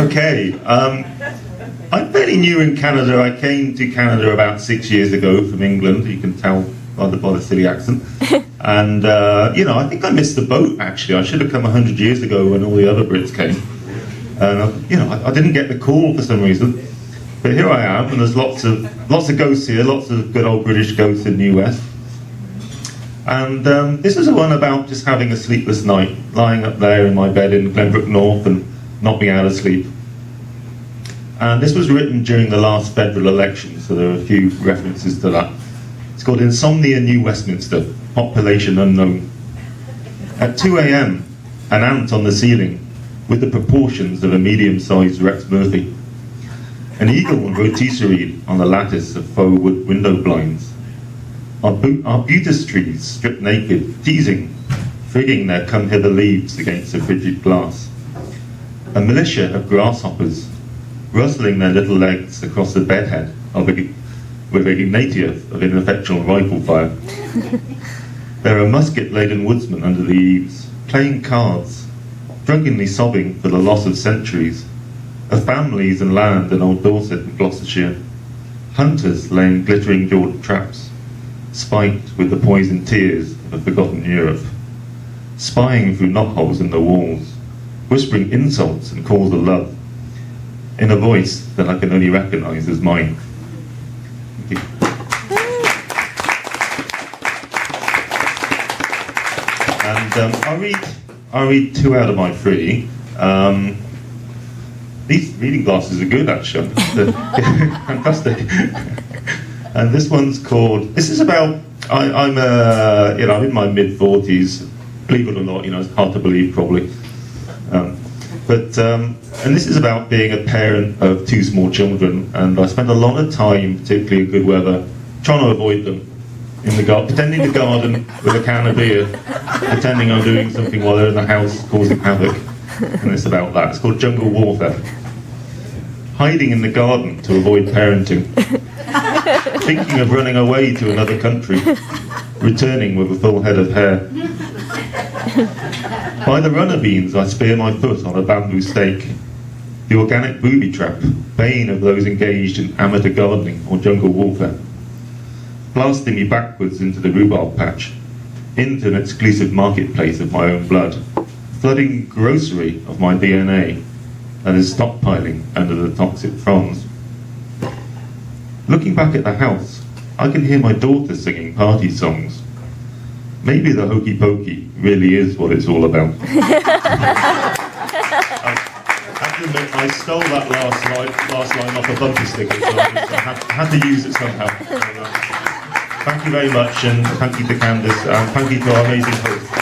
Okay, I'm fairly new in Canada. I came to Canada about 6 years ago from England. You can tell by the silly accent. And, I think I missed the boat, actually. I should have come 100 years ago when all the other Brits came. And, I didn't get the call for some reason. But here I am, and there's lots of ghosts here, lots of good old British ghosts in the US. And this is one about just having a sleepless night, lying up there in my bed in Glenbrook North and not being able to sleep. And this was written during the last federal election, so there are a few references to that. It's called Insomnia, New Westminster, population unknown. At 2 a.m, an ant on the ceiling with the proportions of a medium-sized Rex Murphy. An eagle and rotisserie on the lattice of faux wood window blinds. Arbutus trees stripped naked, teasing, frigging their come-hither leaves against the frigid glass. A militia of grasshoppers, rustling their little legs across the bedhead with a native of ineffectual rifle fire. There are musket-laden woodsmen under the eaves, playing cards, drunkenly sobbing for the loss of centuries, of families and land in Old Dorset and Gloucestershire, hunters laying glittering jawed traps, spiked with the poisoned tears of a forgotten Europe, spying through knotholes in the walls, whispering insults and calls of love, in a voice that I can only recognise as mine. Thank you. And I'll read 2 out of my 3. These reading glasses are good, actually. Fantastic. And this one's called. This is about. I'm in my mid-40s. Believe it or not, it's hard to believe probably. And this is about being a parent of 2 small children, and I spend a lot of time, particularly in good weather, trying to avoid them in the garden, pretending to garden with a can of beer, pretending I'm doing something while they're in the house causing havoc. And it's about that. It's called Jungle Warfare. Hiding in the garden to avoid parenting. Thinking of running away to another country. Returning with a full head of hair. By the runner beans I spear my foot on a bamboo stake. The organic booby trap, bane of those engaged in amateur gardening or jungle warfare. Blasting me backwards into the rhubarb patch. Into an exclusive marketplace of my own blood. Flooding grocery of my DNA and is stockpiling under the toxic fronds. Looking back at the house, I can hear my daughter singing party songs. Maybe the hokey pokey really is what it's all about. I have to admit, I stole that last line off a bumper sticker, so I had to use it somehow. Thank you very much, and thank you to Candice, and thank you to our amazing host.